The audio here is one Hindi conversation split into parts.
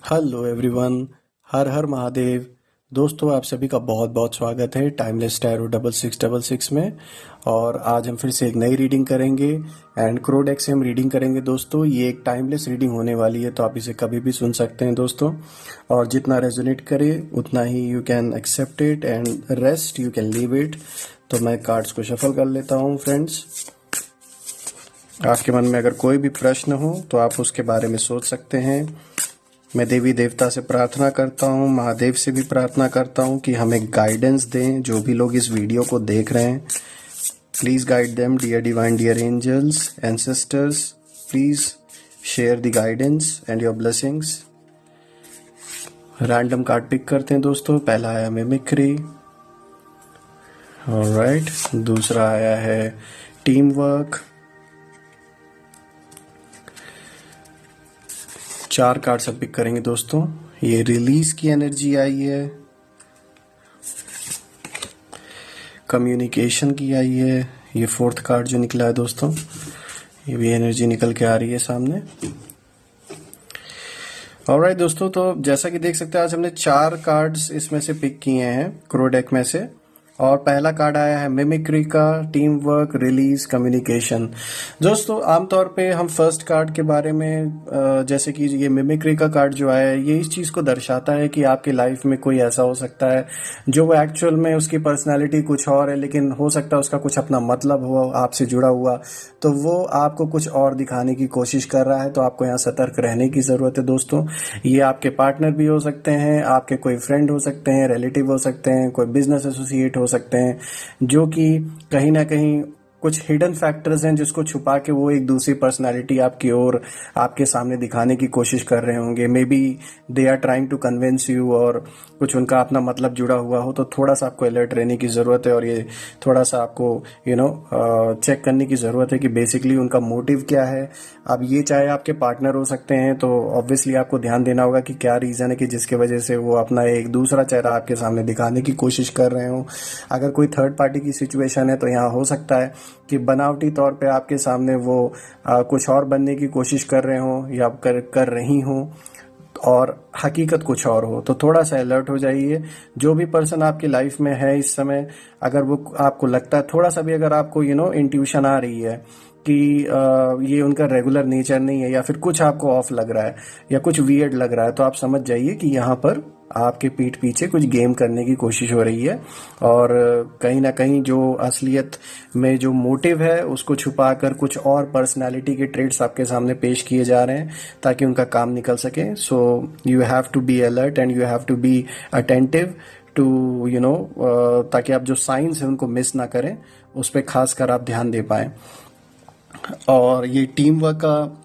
Hello everyone. हर हर महादेव। दोस्तों, आप सभी का बहुत बहुत स्वागत है टाइमलेस टैरो 6666 में। और आज हम फिर से एक नई रीडिंग करेंगे एंड क्रोडेक से हम रीडिंग करेंगे। दोस्तों, ये एक टाइमलेस रीडिंग होने वाली है, तो आप इसे कभी भी सुन सकते हैं दोस्तों। और जितना रेजोनेट करे उतना ही you can accept it and rest you can leave it. तो मैं कार्ड्स को शफल कर लेता हूँ फ्रेंड्स। आपके मन में अगर कोई भी प्रश्न हो तो आप उसके बारे में सोच सकते हैं। मैं देवी देवता से प्रार्थना करता हूँ, महादेव से भी प्रार्थना करता हूँ कि हमें गाइडेंस दें। जो भी लोग इस वीडियो को देख रहे हैं, please guide them dear divine, dear angels, ancestors. Please share the guidance and your blessings. Random card pick करते हैं दोस्तों। पहला आया मिमिक्री, ऑलराइट। दूसरा आया है टीम वर्क। 4 कार्ड सब पिक करेंगे दोस्तों। ये रिलीज की एनर्जी आई है, कम्युनिकेशन की आई है। ये 4th कार्ड जो निकला है दोस्तों, ये भी एनर्जी निकल के आ रही है सामने। ऑलराइट दोस्तों, तो जैसा कि देख सकते हैं आज हमने 4 कार्ड्स इसमें से पिक किए हैं क्रोडेक में से। और पहला कार्ड आया है मिमिक्री का, टीम वर्क, रिलीज, कम्युनिकेशन। दोस्तों, आमतौर पे हम फर्स्ट कार्ड के बारे में जैसे कि ये मिमिक्री का कार्ड जो आया है, ये इस चीज को दर्शाता है कि आपकी लाइफ में कोई ऐसा हो सकता है जो वो एक्चुअल में उसकी पर्सनैलिटी कुछ और है, लेकिन हो सकता है उसका कुछ अपना मतलब हो आपसे जुड़ा हुआ, तो वो आपको कुछ और दिखाने की कोशिश कर रहा है। तो आपको यहाँ सतर्क रहने की जरूरत है दोस्तों। ये आपके पार्टनर भी हो सकते हैं, आपके कोई फ्रेंड हो सकते हैं, रिलेटिव हो सकते हैं, कोई बिजनेस एसोसिएट हो सकते हैं, जो कि कहीं ना कहीं कुछ हिडन फैक्टर्स हैं जिसको छुपा के वो एक दूसरी पर्सनालिटी आपकी ओर आपके सामने दिखाने की कोशिश कर रहे होंगे। Maybe they are trying to convince you, और कुछ उनका अपना मतलब जुड़ा हुआ हो। तो थोड़ा सा आपको अलर्ट रहने की ज़रूरत है, और ये थोड़ा सा आपको चेक करने की ज़रूरत है कि बेसिकली उनका मोटिव क्या है। अब ये चाहे आपके पार्टनर हो सकते हैं, तो ऑब्वियसली आपको ध्यान देना होगा कि क्या रीज़न है कि जिसके वजह से वो अपना एक दूसरा चेहरा आपके सामने दिखाने की कोशिश कर रहे हो। अगर कोई थर्ड पार्टी की सिचुएशन है तो यहाँ हो सकता है कि बनावटी तौर पे आपके सामने वो कुछ और बनने की कोशिश कर रहे हो या कर रही हो, और हकीकत कुछ और हो। तो थोड़ा सा अलर्ट हो जाइए। जो भी पर्सन आपकी लाइफ में है इस समय, अगर वो आपको लगता है थोड़ा सा भी, अगर आपको इंट्यूशन आ रही है कि ये उनका रेगुलर नेचर नहीं है, या फिर कुछ आपको ऑफ लग रहा है या कुछ वियर्ड लग रहा है, तो आप समझ जाइए कि यहाँ पर आपके पीठ पीछे कुछ गेम करने की कोशिश हो रही है। और कहीं ना कहीं जो असलियत में जो मोटिव है उसको छुपाकर कुछ और पर्सनालिटी के ट्रेड्स आपके सामने पेश किए जा रहे हैं ताकि उनका काम निकल सके। So you have to be alert and you have to be attentive to ताकि आप जो साइंस है उनको मिस ना करें, उस पर खासकर आप ध्यान दे पाएं। और ये टीम वर्क का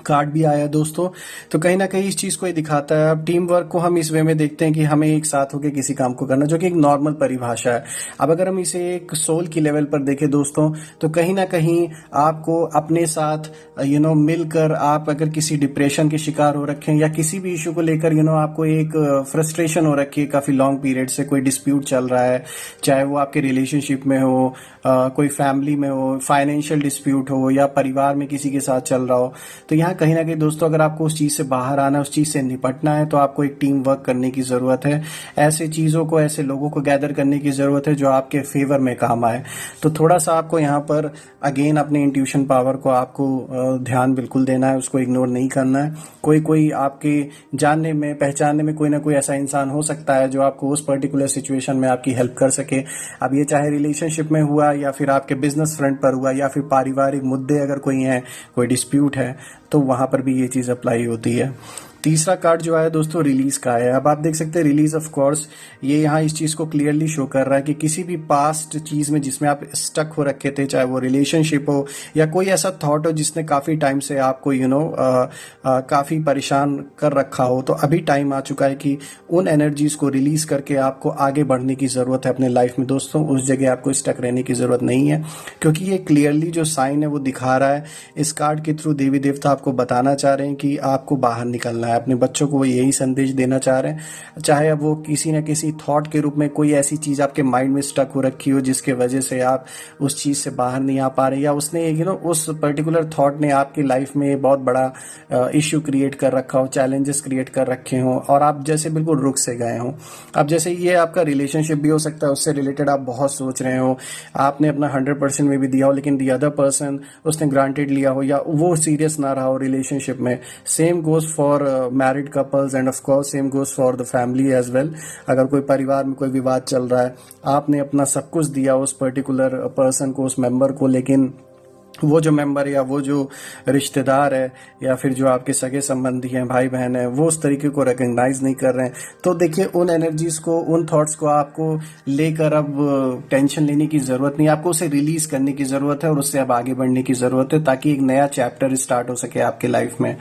कार्ड भी आया दोस्तों, तो कहीं ना कहीं इस चीज को ये दिखाता है। अब टीम वर्क को हम इस वे में देखते हैं कि हमें एक साथ होकर किसी काम को करना, जो कि एक नॉर्मल परिभाषा है। अब अगर हम इसे एक सोल की लेवल पर देखें दोस्तों, तो कहीं ना कहीं आपको अपने साथ मिलकर, आप अगर किसी डिप्रेशन के शिकार हो रखे हैं या किसी भी इशू को लेकर आपको एक फ्रस्ट्रेशन हो रखी है काफी लॉन्ग पीरियड से, कोई डिस्प्यूट चल रहा है, चाहे वो आपके रिलेशनशिप में हो, कोई फैमिली में हो, फाइनेंशियल डिस्प्यूट हो, या परिवार में किसी के साथ चल रहा हो, तो यहाँ कहीं ना कहीं दोस्तों अगर आपको उस चीज से बाहर आना है, उस चीज से निपटना है, तो आपको एक टीम वर्क करने की जरूरत है। ऐसे चीजों को, ऐसे लोगों को गैदर करने की जरूरत है जो आपके फेवर में काम आए। तो थोड़ा सा आपको यहाँ पर अगेन अपने इंट्यूशन पावर को आपको ध्यान बिल्कुल देना है, उसको इग्नोर नहीं करना है। कोई आपके जानने में पहचानने में कोई ना कोई ऐसा इंसान हो सकता है जो आपको उस पर्टिकुलर सिचुएशन में आपकी हेल्प कर सके। अब ये चाहे रिलेशनशिप में हुआ, या फिर आपके बिजनेस फ्रंट पर हुआ, या फिर पारिवारिक मुद्दे अगर कोई हैं, कोई डिस्प्यूट है, तो वहां पर भी ये चीज अप्लाई होती है। तीसरा कार्ड जो है दोस्तों रिलीज का है। अब आप देख सकते हैं रिलीज, ऑफ कोर्स ये यहाँ इस चीज को क्लियरली शो कर रहा है कि किसी भी पास्ट चीज में जिसमें आप स्टक हो रखे थे, चाहे वो रिलेशनशिप हो या कोई ऐसा थॉट हो जिसने काफी टाइम से आपको काफी परेशान कर रखा हो, तो अभी टाइम आ चुका है कि उन एनर्जीज को रिलीज करके आपको आगे बढ़ने की जरूरत है अपने लाइफ में दोस्तों। उस जगह आपको स्टक रहने की जरूरत नहीं है, क्योंकि ये क्लियरली जो साइन है वो दिखा रहा है। इस कार्ड के थ्रू देवी देवता आपको बताना चाह रहे हैं कि आपको बाहर निकलना है। है। अपने बच्चों को वो यही संदेश देना चाह रहे हैं, चाहे अब वो किसी न किसी थॉट के रूप में कोई ऐसी चीज आपके माइंड में स्टक हो रखी हो जिसके वजह से आप उस चीज से बाहर नहीं आ पा रहे, या उसने उस पर्टिकुलर थॉट ने आपकी लाइफ में बहुत बड़ा इश्यू क्रिएट कर रखा हो, चैलेंजेस क्रिएट कर रखे हो और आप जैसे बिल्कुल रुक से गए हो। अब जैसे ये आपका रिलेशनशिप भी हो सकता है, उससे रिलेटेड आप बहुत सोच रहे हो, आपने अपना 100% में भी दिया हो, लेकिन दी अदर पर्सन उसने ग्रांटेड लिया हो या वो सीरियस ना रहा हो रिलेशनशिप में। Same goes for married couples and of course same goes for the family as well. अगर कोई परिवार में कोई विवाद चल रहा है, आपने अपना सब कुछ दिया उस पर्टिकुलर पर्सन को, उस मेंबर को, लेकिन वो जो मेंबर या वो जो रिश्तेदार है या फिर जो आपके सगे संबंधी हैं, भाई बहन है, वो उस तरीके को रिकग्नाइज नहीं कर रहे हैं, तो देखिए उन एनर्जीज को, उन थॉट्स को आपको लेकर अब टेंशन लेने की जरूरत नहीं, आपको उसे रिलीज करने की जरूरत है और उससे अब आगे बढ़ने की जरूरत है ताकि एक नया चैप्टर स्टार्ट हो सके आपके लाइफ में।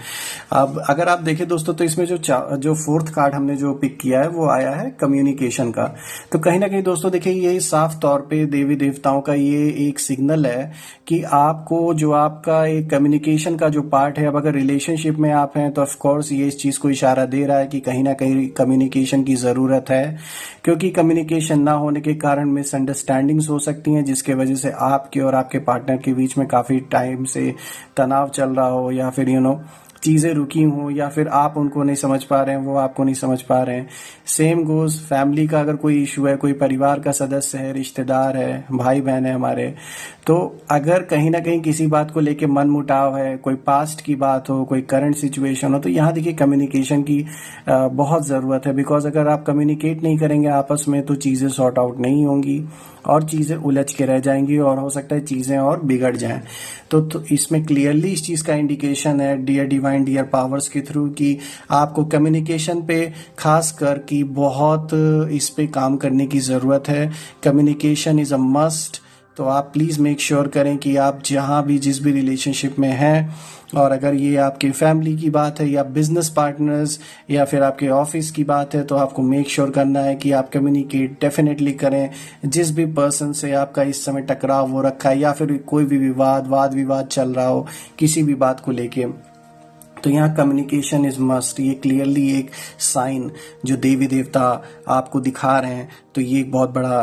अब अगर आप देखें दोस्तों तो इसमें जो फोर्थ कार्ड हमने जो पिक किया है वो आया है कम्युनिकेशन का। तो कहीं ना कहीं दोस्तों देखिए ये साफ तौर पे देवी देवताओं का ये एक सिग्नल है कि आपको जो आपका एक कम्युनिकेशन का जो पार्ट है, अब अगर रिलेशनशिप में आप हैं तो ऑफ कोर्स ये इस चीज को इशारा दे रहा है कि कहीं ना कहीं कम्युनिकेशन की जरूरत है, क्योंकि कम्युनिकेशन ना होने के कारण मिसअंडरस्टैंडिंग्स हो सकती हैं जिसके वजह से आपके और आपके पार्टनर के बीच में काफी टाइम से तनाव चल रहा हो, या फिर चीजें रुकी हो, या फिर आप उनको नहीं समझ पा रहे हैं, वो आपको नहीं समझ पा रहे हैं। सेम गोज फैमिली का, अगर कोई इशू है, कोई परिवार का सदस्य है, रिश्तेदार है, भाई बहन है हमारे, तो अगर कहीं ना कहीं किसी बात को लेके मन मुटाव है, कोई पास्ट की बात हो, कोई करंट सिचुएशन हो, तो यहाँ देखिए कम्युनिकेशन की बहुत जरूरत है। बिकॉज अगर आप कम्युनिकेट नहीं करेंगे आपस में तो चीजें सॉर्ट आउट नहीं होंगी और चीजें उलझ के रह जाएंगी और हो सकता है चीजें और बिगड़ जाएं। तो इसमें क्लियरली इस चीज का इंडिकेशन है डियर डिवाइन, डियर पावर्स के थ्रू कि आपको कम्युनिकेशन पे खास कर की बहुत इस पे काम करने की जरूरत है। Communication is a must. तो आप प्लीज मेक श्योर करें कि आप जहां भी जिस भी रिलेशनशिप में हैं, और अगर ये आपके फैमिली की बात है या बिजनेस पार्टनर्स या फिर आपके ऑफिस की बात है, तो आपको मेक श्योर करना है कि आप कम्युनिकेट डेफिनेटली करें। जिस भी पर्सन से आपका इस समय टकराव हो रखा है या फिर कोई भी वाद विवाद चल रहा हो किसी भी बात को लेके, तो यहाँ कम्युनिकेशन इज मस्ट। ये क्लियरली एक साइन जो देवी देवता आपको दिखा रहे हैं, तो ये एक बहुत बड़ा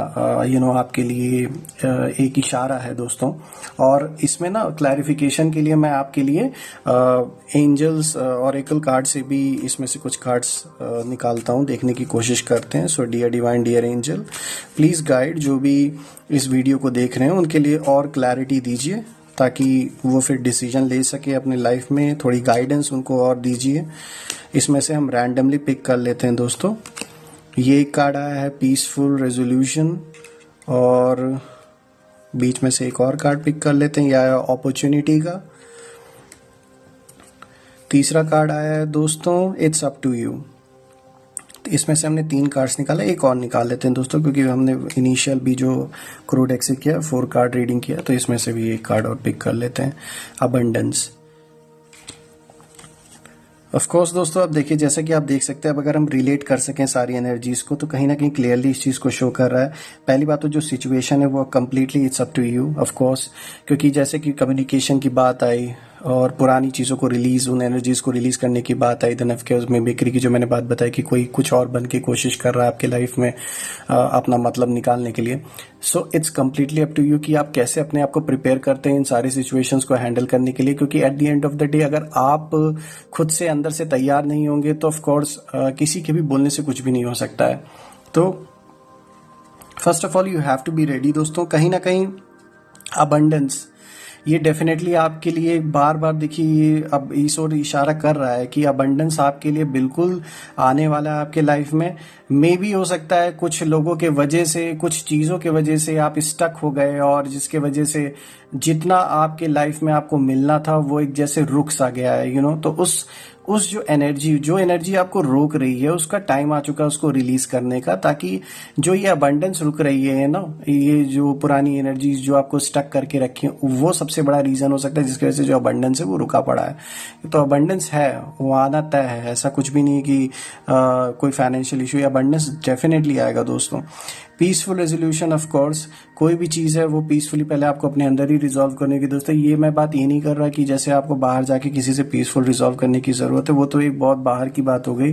आपके लिए एक इशारा है दोस्तों। और इसमें ना क्लैरिफिकेशन के लिए मैं आपके लिए एंजल्स ऑरेकल कार्ड से भी इसमें से कुछ कार्ड्स निकालता हूँ, देखने की कोशिश करते हैं। So dear divine, dear angel, please guide जो भी इस वीडियो को देख रहे हैं उनके लिए और क्लैरिटी दीजिए ताकि वो फिर डिसीजन ले सके अपने लाइफ में, थोड़ी गाइडेंस उनको और दीजिए। इसमें से हम रैंडमली पिक कर लेते हैं दोस्तों। ये एक कार्ड आया है पीसफुल रेजोल्यूशन, और बीच में से एक और कार्ड पिक कर लेते हैं, यह आया अपॉर्चुनिटी का। तीसरा कार्ड आया है दोस्तों इट्स अप टू यू। इसमें से हमने 3 कार्ड्स निकाले, एक और निकाल लेते हैं दोस्तों क्योंकि हमने इनिशियल भी जो क्रो डेक से किया 4 कार्ड रीडिंग किया, तो इसमें से भी एक कार्ड और पिक कर लेते हैं, अबंडेंस। ऑफ कोर्स दोस्तों अब देखिए जैसे कि आप देख सकते हैं, अब अगर हम रिलेट कर सकें सारी एनर्जीज को तो कहीं ना कहीं क्लियरली इस चीज को शो कर रहा है। पहली बात तो जो सिचुएशन है वो completely it's up to you of course, क्योंकि जैसे कि कम्युनिकेशन की बात आई और पुरानी चीज़ों को रिलीज, उन एनर्जीज को रिलीज करने की बात आई, देन ऑफ कोर्स में बेकरी की जो मैंने बात बताई कि कोई कुछ और बन के कोशिश कर रहा है आपके लाइफ में अपना मतलब निकालने के लिए। So it's completely up to you कि आप कैसे अपने आप को प्रिपेयर करते हैं इन सारी सिचुएशंस को हैंडल करने के लिए, क्योंकि at the end of the day अगर आप खुद से अंदर से तैयार नहीं होंगे तो ऑफ कोर्स किसी के भी बोलने से कुछ भी नहीं हो सकता है। तो first of all you have to be ready दोस्तों। कहीं ना कहीं अबंडेंस ये डेफिनेटली आपके लिए बार बार देखिए, ये अब ईश्वर इशारा कर रहा है कि अबंडेंस आपके लिए बिल्कुल आने वाला है आपके लाइफ में। मे भी हो सकता है कुछ लोगों के वजह से, कुछ चीज़ों के वजह से आप स्टक हो गए और जिसके वजह से जितना आपके लाइफ में आपको मिलना था वो एक जैसे रुक सा गया है तो उस जो एनर्जी आपको रोक रही है उसका टाइम आ चुका है उसको रिलीज करने का, ताकि जो ये अबंडेंस रुक रही है ना, ये जो पुरानी एनर्जीज जो आपको स्टक करके रखी है वो सबसे बड़ा रीजन हो सकता है जिसकी वजह से जो अबंडेंस है वो रुका पड़ा है। तो अबंडेंस है, वो आना तय है, ऐसा कुछ भी नहीं कि कोई फाइनेंशियल इशू या अबंडेंस डेफिनेटली आएगा दोस्तों। पीसफुल रेजोल्यूशन, ऑफ कोर्स कोई भी चीज़ है वो पीसफुली पहले आपको अपने अंदर ही रिजॉल्व करने की दोस्तों। ये मैं बात ये नहीं कर रहा कि जैसे आपको बाहर जाके किसी से पीसफुल रिजॉल्व करने की ज़रूरत है, वो तो एक बहुत बाहर की बात हो गई।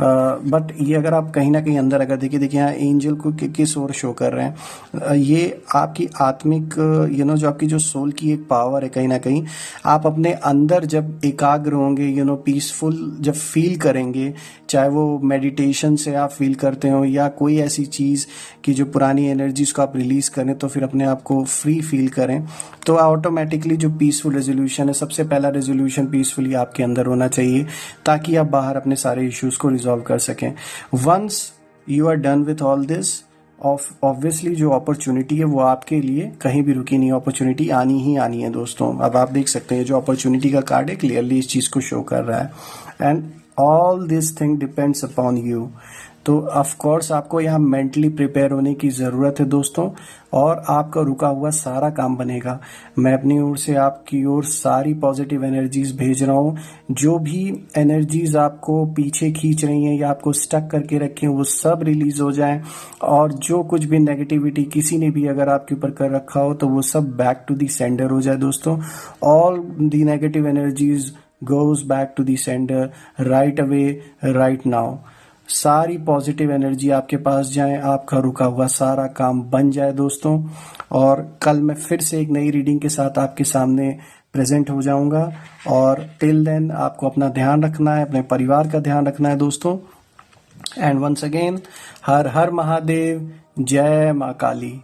बट ये अगर आप कहीं ना कहीं अंदर अगर देखिए यहाँ एंजल को किस ओर शो कर रहे हैं, ये आपकी आत्मिक जो आपकी जो सोल की एक पावर है, कहीं ना कहीं आप अपने अंदर जब एकाग्र होंगे, पीसफुल जब फील करेंगे, चाहे वो मेडिटेशन से आप फील करते हो या कोई ऐसी चीज़ कि जो पुरानी एनर्जीज को आप रिलीज करें तो फिर अपने आप को फ्री फील करें, तो ऑटोमेटिकली जो पीसफुल रेजोल्यूशन है, सबसे पहला रेजोल्यूशन पीसफुली आपके अंदर होना चाहिए ताकि आप बाहर अपने सारे इश्यूज को रिजॉल्व कर सकें। Once you are done with all this, obviously जो अपॉर्चुनिटी है वो आपके लिए कहीं भी रुकी नहीं, अपॉर्चुनिटी आनी ही आनी है दोस्तों। अब आप देख सकते हैं जो अपॉर्चुनिटी का कार्ड है क्लियरली इस चीज़ को शो कर रहा है, and all this thing depends upon you. तो ऑफ कोर्स आपको यहाँ मेंटली प्रिपेयर होने की ज़रूरत है दोस्तों, और आपका रुका हुआ सारा काम बनेगा। मैं अपनी ओर से आपकी ओर सारी पॉजिटिव एनर्जीज भेज रहा हूँ। जो भी एनर्जीज आपको पीछे खींच रही हैं या आपको स्टक करके रखी हैं वो सब रिलीज हो जाएं, और जो कुछ भी नेगेटिविटी किसी ने भी अगर आपके ऊपर कर रखा हो तो वो सब बैक टू दी सेंडर हो जाए दोस्तों। All the negative energies goes back to the sender right away, right now। सारी पॉजिटिव एनर्जी आपके पास जाए, आपका रुका हुआ सारा काम बन जाए दोस्तों। और कल मैं फिर से एक नई रीडिंग के साथ आपके सामने प्रेजेंट हो जाऊंगा, और टिल देन आपको अपना ध्यान रखना है, अपने परिवार का ध्यान रखना है दोस्तों। एंड वंस अगेन, हर हर महादेव, जय माँ काली।